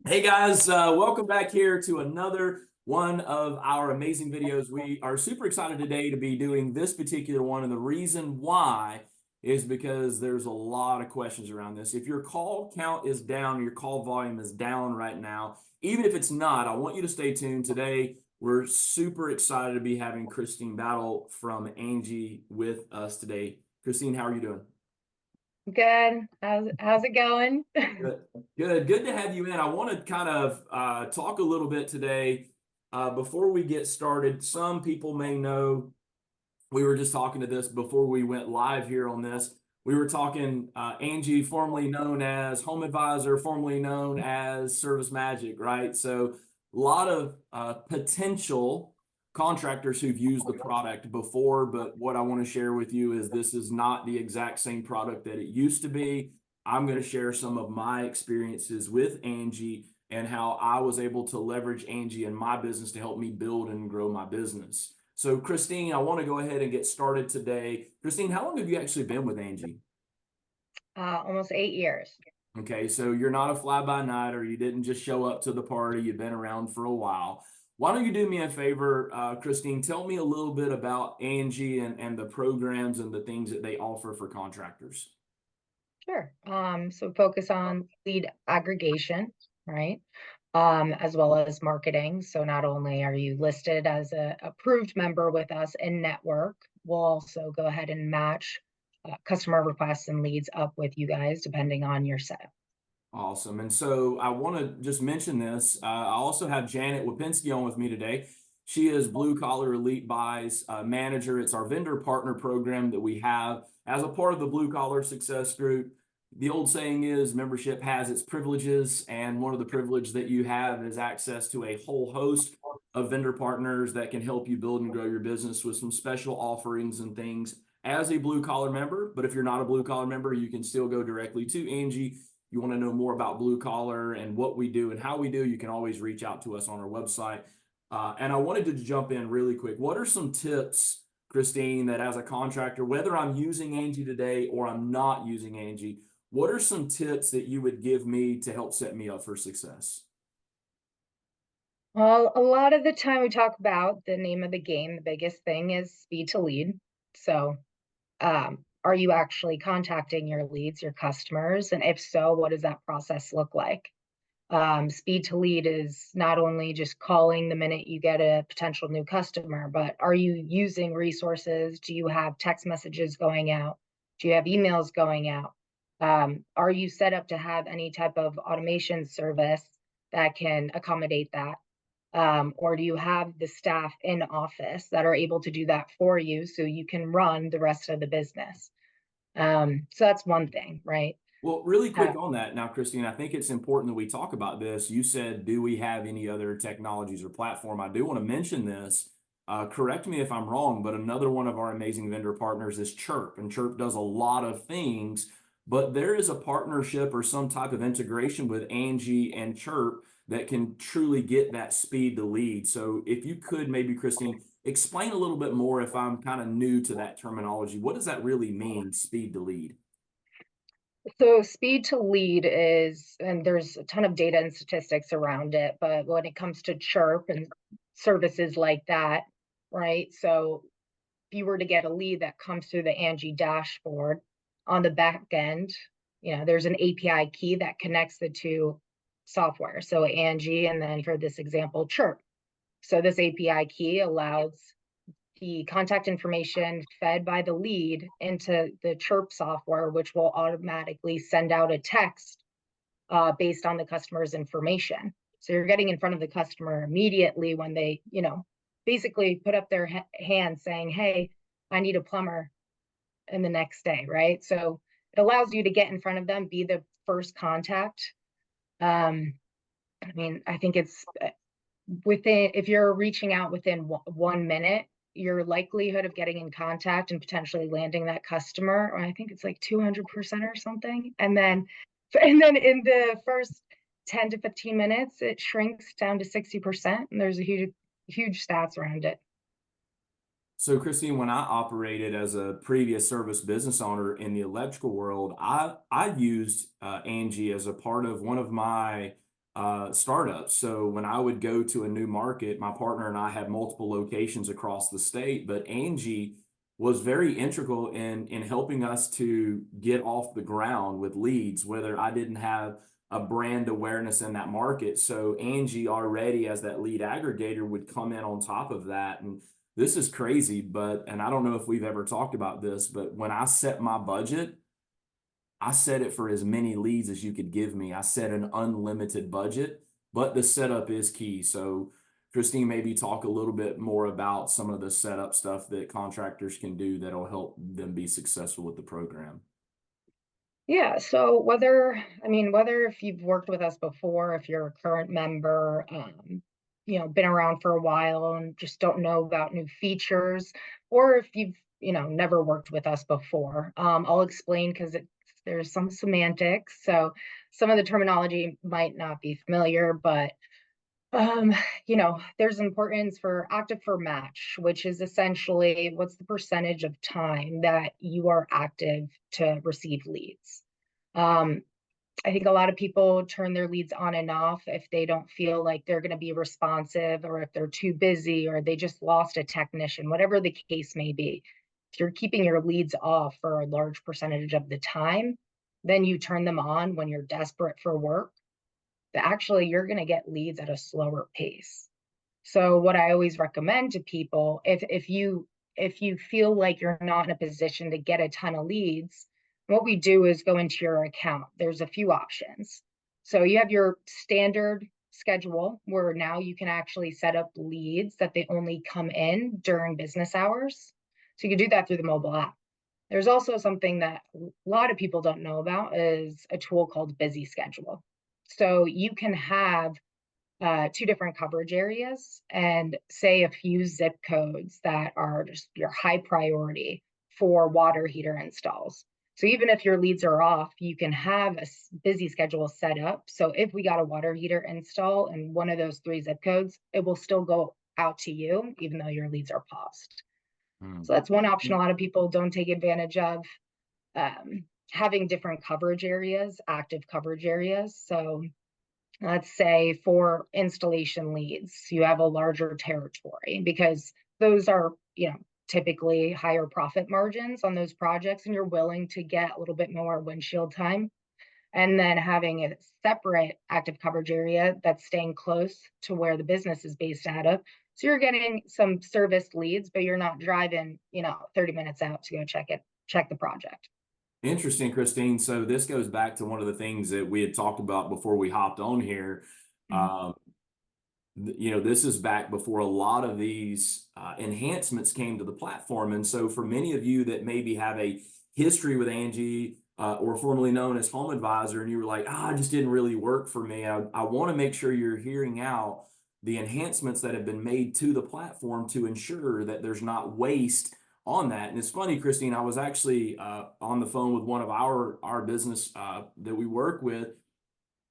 Hey guys, welcome back here to another one of our amazing videos. We are super excited today to be doing this particular one, and the reason why is because there's a lot of questions around this. If your call count is down, your call volume is down right now, even if it's not, I want you to stay tuned. Today, we're super excited to be having Kristine Battle from Angi with us today. Kristine, how are you doing? Good. How's it going? Good, good to have you in. I want to kind of talk a little bit today before we get started. Some people may know we were just talking to this before we went live here on this. We were talking Angi, formerly known as Home Advisor, formerly known as Service Magic, right? So a lot of potential contractors who've used the product before, but what I want to share with you is this is not the exact same product that it used to be. I'm going to share some of my experiences with Angi and how I was able to leverage Angi in my business to help me build and grow my business. So, Kristine, I want to go ahead and get started today. Kristine, how long have you actually been with Angi? Almost 8 years. Okay, so you're not a fly-by-night, or you didn't just show up to the party. You've been around for a while. Why don't you do me a favor, Kristine? Tell me a little bit about Angi and the programs and the things that they offer for contractors. Sure. So focus on lead aggregation, right? As well as marketing. So not only are you listed as a approved member with us in network, we'll also go ahead and match customer requests and leads up with you guys, depending on your setup. Awesome. And so I want to just mention this. I also have Janet Wapinski on with me today. She is Blue Collar Elite Buys manager. It's our vendor partner program that we have as a part of the Blue Collar Success Group. The old saying is membership has its privileges, and one of the privileges that you have is access to a whole host of vendor partners that can help you build and grow your business with some special offerings and things as a blue collar member. But if you're not a blue collar member, you can still go directly to Angi. You want to know more about blue collar and what we do and how we do, you can always reach out to us on our website. And I wanted to jump in really quick. What are some tips, Kristine, that as a contractor, whether I'm using Angi today or I'm not using Angi, what are some tips that you would give me to help set me up for success? Well, a lot of the time we talk about the name of the game. The biggest thing is speed to lead. So are you actually contacting your leads, your customers? And if so, what does that process look like? Speed to lead is not only just calling the minute you get a potential new customer, but are you using resources? Do you have text messages going out? Do you have emails going out? Are you set up to have any type of automation service that can accommodate that? Or do you have the staff in office that are able to do that for you so you can run the rest of the business? So that's one thing, right? Well, really Uh, quick on that now, Kristine, I think it's important that we talk about this. You said, do we have any other technologies or platform? I do want to mention this. Correct me if I'm wrong, but another one of our amazing vendor partners is Chirp, and Chirp does a lot of things, but there is a partnership or some type of integration with Angi and Chirp that can truly get that speed to lead. So if you could maybe, Kristine, explain a little bit more if I'm kind of new to that terminology. What does that really mean, speed to lead? So speed to lead is, and there's a ton of data and statistics around it, but when it comes to Chirp and services like that, right? So if you were to get a lead that comes through the Angi dashboard on the back end, there's an API key that connects the two software. So Angi, and then for this example, Chirp. So this API key allows the contact information fed by the lead into the Chirp software, which will automatically send out a text based on the customer's information. So you're getting in front of the customer immediately when they, basically put up their hand saying, hey, I need a plumber in the next day, right? So it allows you to get in front of them, be the first contact. I think it's within, if you're reaching out within 1 minute, your likelihood of getting in contact and potentially landing that customer, I think it's like 200% or something. And then in the first 10 to 15 minutes, it shrinks down to 60%. And there's a huge stats around it. So, Kristine, when I operated as a previous service business owner in the electrical world, I used Angi as a part of one of my startups. So when I would go to a new market, my partner and I had multiple locations across the state, but Angi was very integral in helping us to get off the ground with leads, whether I didn't have a brand awareness in that market. So Angi already as that lead aggregator would come in on top of that. And this is crazy, but, and I don't know if we've ever talked about this, but when I set my budget, I set it for as many leads as you could give me. I set an unlimited budget, but the setup is key. So Kristine, maybe talk a little bit more about some of the setup stuff that contractors can do that'll help them be successful with the program. Yeah, so whether if you've worked with us before, if you're a current member, been around for a while and just don't know about new features, or if you've, never worked with us before, I'll explain because there's some semantics. So some of the terminology might not be familiar, but um, there's importance for active for match, which is essentially what's the percentage of time that you are active to receive leads. Um, I think a lot of people turn their leads on and off if they don't feel like they're going to be responsive, or if they're too busy, or they just lost a technician, whatever the case may be. If you're keeping your leads off for a large percentage of the time, then you turn them on when you're desperate for work, but actually you're going to get leads at a slower pace. So what I always recommend to people, if you feel like you're not in a position to get a ton of leads, what we do is go into your account. There's a few options. So you have your standard schedule where now you can actually set up leads that they only come in during business hours. So you can do that through the mobile app. There's also something that a lot of people don't know about is a tool called Busy Schedule. So you can have two different coverage areas and say a few zip codes that are just your high priority for water heater installs. So even if your leads are off, you can have a busy schedule set up. So if we got a water heater install in one of those three zip codes, it will still go out to you, even though your leads are paused. Hmm. So that's one option a lot of people don't take advantage of. Having different coverage areas, active coverage areas. So let's say for installation leads, you have a larger territory because those are, typically higher profit margins on those projects, and you're willing to get a little bit more windshield time. And then having a separate active coverage area that's staying close to where the business is based out of. So you're getting some service leads, but you're not driving, 30 minutes out to go check the project. Interesting, Kristine. So this goes back to one of the things that we had talked about before we hopped on here. Mhm. Um, this is back before a lot of these enhancements came to the platform. And so for many of you that maybe have a history with Angi or formerly known as Home Advisor, and you were like, it just didn't really work for me. I want to make sure you're hearing out the enhancements that have been made to the platform to ensure that there's not waste on that. And it's funny, Kristine, I was actually on the phone with one of our business that we work with,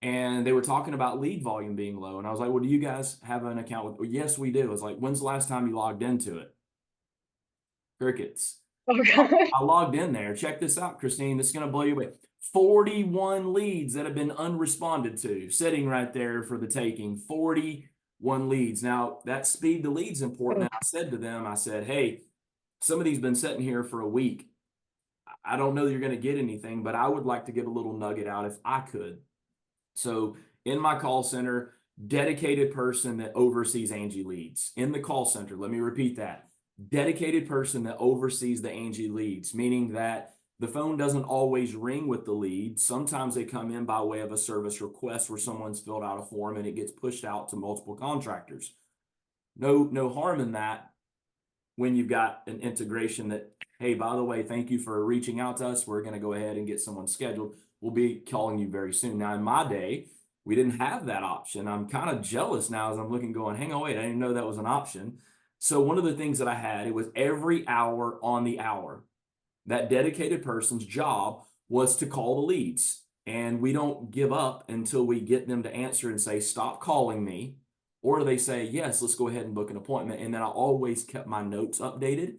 and they were talking about lead volume being low. And I was like, well, do you guys have an account with? Well, yes, we do. I was like, when's the last time you logged into it? Crickets. Oh, God. I logged in there. Check this out, Kristine. This is going to blow you away. 41 leads that have been unresponded to, sitting right there for the taking. 41 leads. Now, that speed to leads important. And I said to them, I said, hey, somebody's been sitting here for a week. I don't know that you're going to get anything, but I would like to give a little nugget out if I could. So in my call center, dedicated person that oversees Angi leads. In the call center, let me repeat that. Dedicated person that oversees the Angi leads, meaning that the phone doesn't always ring with the lead. Sometimes they come in by way of a service request where someone's filled out a form and it gets pushed out to multiple contractors. No harm in that when you've got an integration that, hey, by the way, thank you for reaching out to us. We're going to go ahead and get someone scheduled. We'll be calling you very soon. Now, in my day, we didn't have that option. I'm kind of jealous now as I'm looking, going, hang on, wait, I didn't know that was an option. So one of the things that I had, it was every hour on the hour. That dedicated person's job was to call the leads. And we don't give up until we get them to answer and say, stop calling me. Or they say, yes, let's go ahead and book an appointment. And then I always kept my notes updated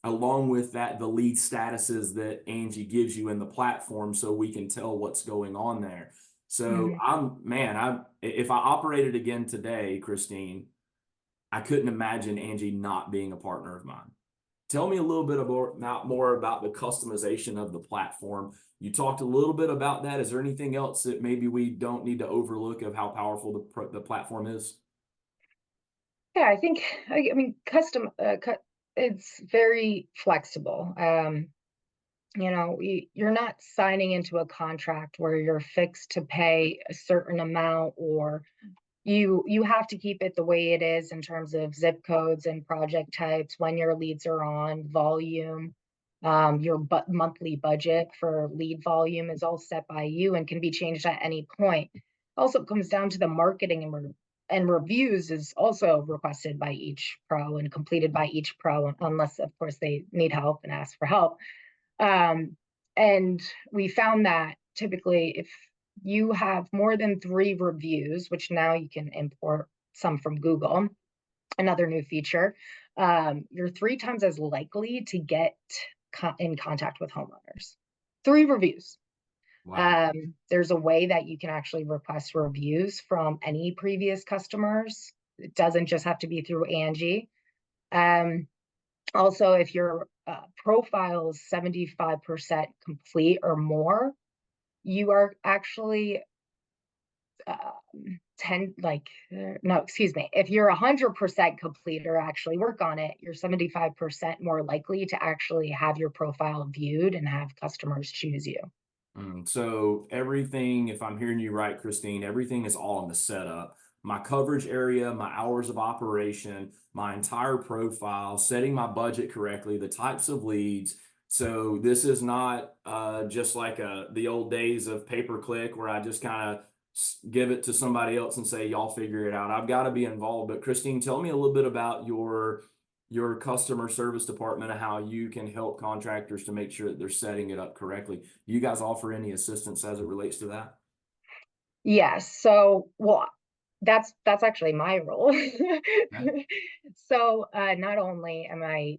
along with that, the lead statuses that Angi gives you in the platform so we can tell what's going on there. So Mhm. if I operated again today, Kristine, I couldn't imagine Angie not being a partner of mine. Tell me a little bit more about the customization of the platform. You talked a little bit about that. Is there anything else that maybe we don't need to overlook of how powerful the platform is? Yeah, I think, I mean, it's very flexible. You're not signing into a contract where you're fixed to pay a certain amount, or you have to keep it the way it is in terms of zip codes and project types, when your leads are on, volume. Your monthly budget for lead volume is all set by you and can be changed at any point. Also comes down to the marketing and reviews is also requested by each pro and completed by each pro, unless of course they need help and ask for help. Um, and we found that typically, if you have more than 3 reviews, which now you can import some from Google, another new feature, you're 3 times as likely to get in contact with homeowners. 3 reviews. Wow. There's a way that you can actually request reviews from any previous customers. It doesn't just have to be through Angi. Um, Also, if your profile is 75% complete or more, you are actually 10, like, no, excuse me. If you're 100% complete or actually work on it, you're 75% more likely to actually have your profile viewed and have customers choose you. So everything, if I'm hearing you right, Kristine, everything is all in the setup. My coverage area, my hours of operation, my entire profile, setting my budget correctly, the types of leads. So this is not just like the old days of pay per click where I just kind of give it to somebody else and say, y'all figure it out. I've got to be involved. But Kristine, tell me a little bit about your customer service department and how you can help contractors to make sure that they're setting it up correctly. Do you guys offer any assistance as it relates to that? Yes. So, well, that's actually my role. Okay. So, not only am I,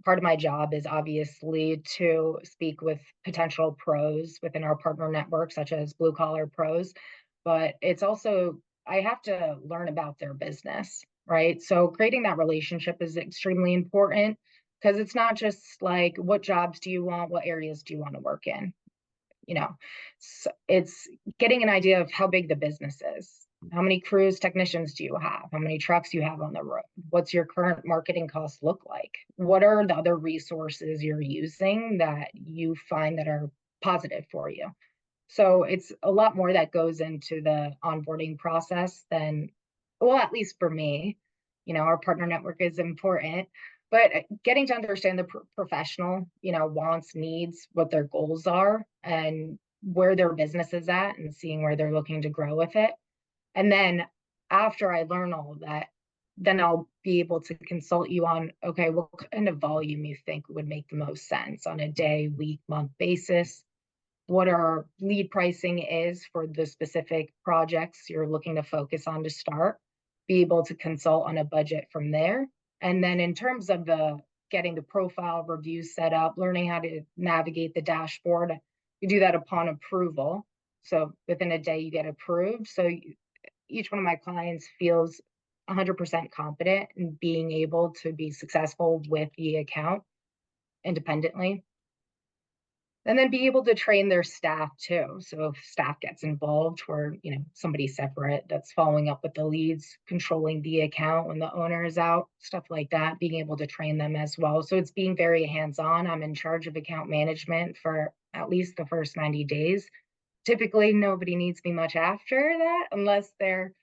part of my job is obviously to speak with potential pros within our partner network, such as blue collar pros, but it's also I have to learn about their business, right? So, creating that relationship is extremely important because it's not just like what jobs do you want, what areas do you want to work in? you know so it's getting an idea of how big the business is. How many crews, technicians do you have? How many trucks you have on the road? What's your current marketing costs look like? What are the other resources you're using that you find that are positive for you? So it's a lot more that goes into the onboarding process than, well, at least for me, our partner network is important, but getting to understand the professional, wants, needs, what their goals are, and where their business is at, and seeing where they're looking to grow with it. And then after I learn all of that, then I'll be able to consult you on, okay, what kind of volume you think would make the most sense on a day, week, month basis, what our lead pricing is for the specific projects you're looking to focus on to start, be able to consult on a budget from there. And then in terms of the getting the profile reviews set up, learning how to navigate the dashboard, you do that upon approval. So within a day, you get approved. So each one of my clients feels 100% confident in being able to be successful with the account independently, and then be able to train their staff too. So if staff gets involved, or somebody separate that's following up with the leads, controlling the account when the owner is out, stuff like that, being able to train them as well. So it's being very hands-on. I'm in charge of account management for at least the first 90 days. Typically nobody needs me much after that, unless they're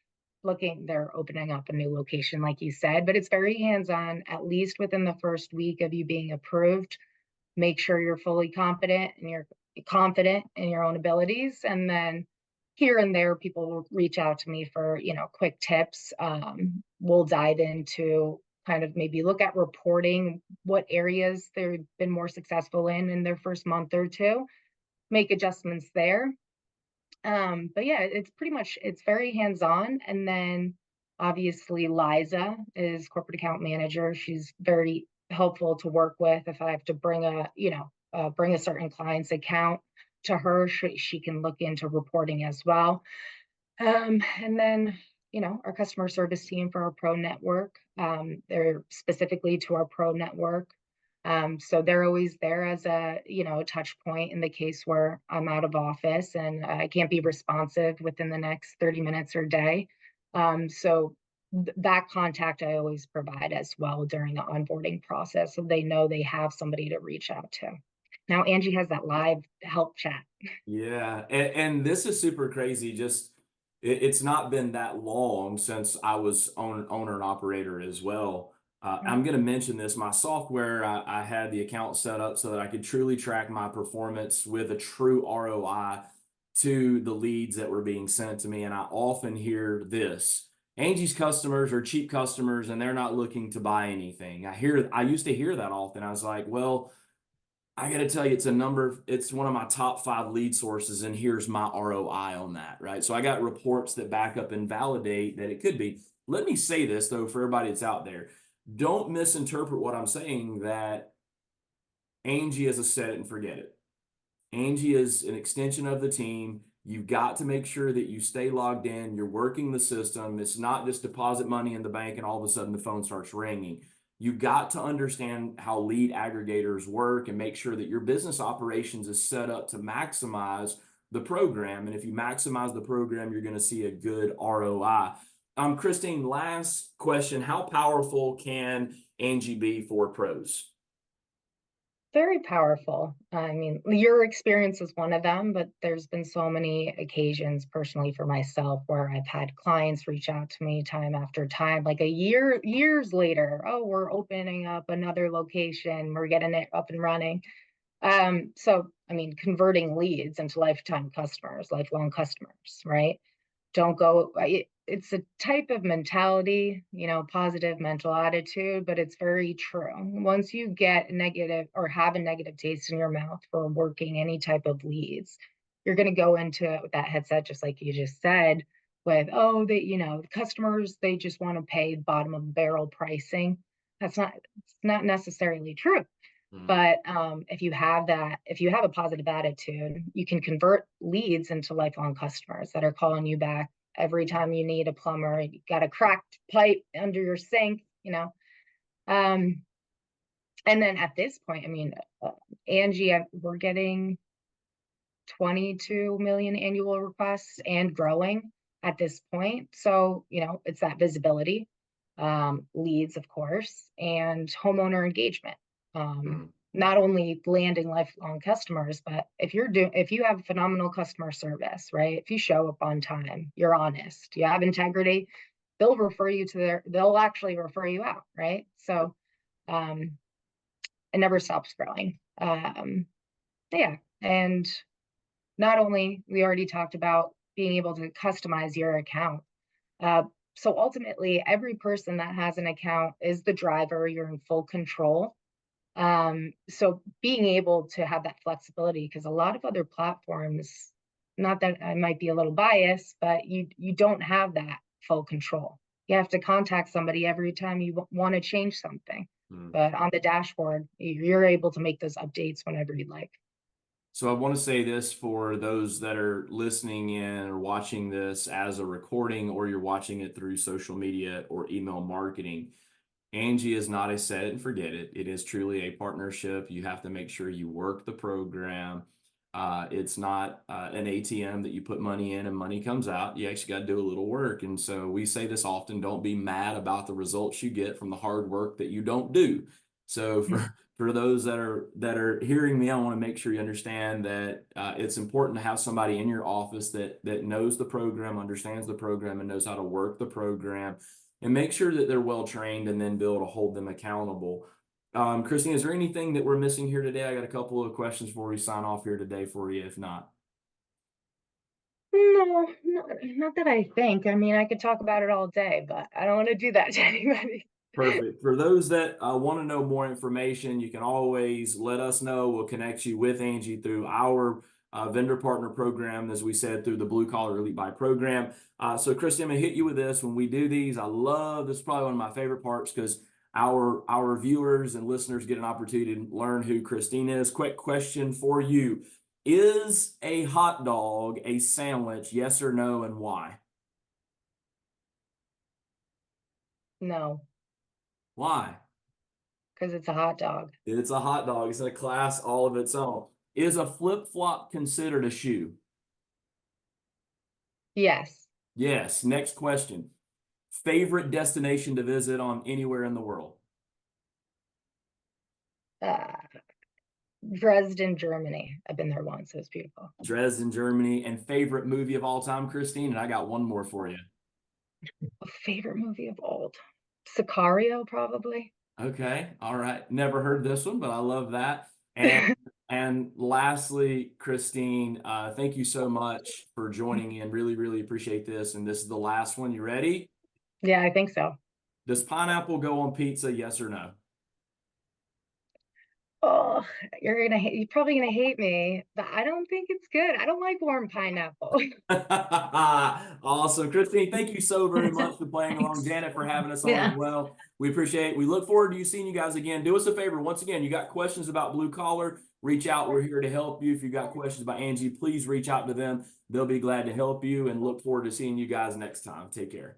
opening up a new location, like you said. But it's very hands-on, at least within the first week of you being approved. Make sure you're fully competent and you're confident in your own abilities. And then here and there, people will reach out to me for, quick tips. We'll dive into kind of maybe look at reporting what areas they've been more successful in their first month or two, make adjustments there. But yeah, it's very hands-on. And then obviously Liza is corporate account manager. She's very helpful to work with if I have to bring a certain client's account. to her. She can look into reporting as well. And then, our customer service team for our pro network, they're specifically to our pro network. So they're always there as a, touch point in the case where I'm out of office and I can't be responsive within the next 30 minutes or day. So that contact I always provide as well during the onboarding process, so they know they have somebody to reach out to. Now Angie has that live help chat. Yeah, and this is super crazy. Just it's not been that long since I was owner and operator as well. I'm going to mention this. My software, I had the account set up so that I could truly track my performance with a true ROI to the leads that were being sent to me. And I often hear this: Angie's customers are cheap customers and they're not looking to buy anything. I used to hear that often. I was like, well, I got to tell you, it's one of my top 5 lead sources, and here's my ROI on that, right? So I got reports that back up and validate that it could be. Let me say this, though, for everybody that's out there. Don't misinterpret what I'm saying, that Angi is a set it and forget it. Angi is an extension of the team. You've got to make sure that you stay logged in. You're working the system. It's not just deposit money in the bank and all of a sudden the phone starts ringing. You've got to understand how lead aggregators work and make sure that your business operations is set up to maximize the program. And if you maximize the program, you're going to see a good ROI. Kristine, last question. How powerful can Angi be for pros? Very powerful. I mean, your experience is one of them, but there's been so many occasions personally for myself where I've had clients reach out to me time after time, like years later. Oh, we're opening up another location, we're getting it up and running. So I mean, converting leads into lifelong customers, right? Don't go, it's a type of mentality, positive mental attitude, but it's very true. Once you get negative or have a negative taste in your mouth for working any type of leads, you're going to go into it with that headset, just like you just said, with, oh, customers, they just want to pay bottom of barrel pricing. It's not necessarily true. Mm. But if you have a positive attitude, you can convert leads into lifelong customers that are calling you back every time you need a plumber, you got a cracked pipe under your sink, Um, and then at this point, I mean, Angi, we're getting 22 million annual requests and growing at this point. So, it's that visibility, leads, of course, and homeowner engagement. Mm. Not only landing lifelong customers, but if you have phenomenal customer service, right? If you show up on time, you're honest, you have integrity, they'll actually refer you out, right? So, it never stops growing. Yeah. And not only, we already talked about being able to customize your account. Uh, so ultimately, every person that has an account is the driver. You're in full control. So being able to have that flexibility, because a lot of other platforms, not that I might be a little biased, but you don't have that full control. You have to contact somebody every time you want to change something. Mm. But on the dashboard, you're able to make those updates whenever you'd like. So I want to say this for those that are listening in or watching this as a recording, or you're watching it through social media or email marketing. Angi is not a set it and forget it. It is truly a partnership. You have to make sure you work the program. It's not an ATM that you put money in and money comes out. You actually got to do a little work. And so we say this often: don't be mad about the results you get from the hard work that you don't do. So for those that are hearing me, I want to make sure you understand that it's important to have somebody in your office that knows the program, understands the program, and knows how to work the program, and make sure that they're well trained, and then be able to hold them accountable. Kristine, is there anything that we're missing here today? I got a couple of questions before we sign off here today for you, if not. No, not that I think. I mean, I could talk about it all day, but I don't want to do that to anybody. Perfect. For those that want to know more information, you can always let us know. We'll connect you with Angi through our vendor partner program, as we said, through the Blue Collar Elite Buy program. So, Kristine, I'm going to hit you with this. When we do these, I love this, is probably one of my favorite parts, because our viewers and listeners get an opportunity to learn who Kristine is. Quick question for you. Is a hot dog a sandwich? Yes or no, and why? No, Why? because it's a hot dog. It's a hot dog. It's in a class all of its own. Is a flip-flop considered a shoe? Yes. Yes. Next question. Favorite destination to visit on anywhere in the world? Uh, Dresden, Germany. I've been there once. It was beautiful. Dresden, Germany. And favorite movie of all time, Kristine? And I got one more for you. A favorite movie of old. Sicario, probably. Okay. All right. Never heard this one, but I love that. And lastly, Kristine, thank you so much for joining in. Really, really appreciate this. And this is the last one. You ready? Yeah, I think so. Does pineapple go on pizza? Yes or no? Oh, you're probably gonna hate me, but I don't think it's good. I don't like warm pineapple. Awesome. Kristine, thank you so very much for playing along. Thanks. Janet for having us on as Yeah. well. We appreciate it. We look forward to you seeing you guys again. Do us a favor. Once again, you got questions about blue collar, reach out. We're here to help you. If you got questions about Angi, please reach out to them. They'll be glad to help you and look forward to seeing you guys next time. Take care.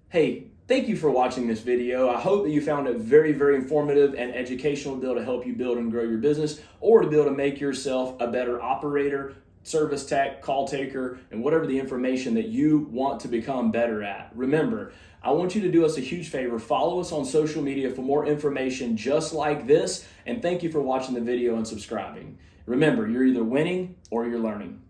Hey, thank you for watching this video. I hope that you found it very, very informative and educational to be able to help you build and grow your business, or to be able to make yourself a better operator, service tech, call taker, and whatever the information that you want to become better at. Remember, I want you to do us a huge favor. Follow us on social media for more information just like this. And thank you for watching the video and subscribing. Remember, you're either winning or you're learning.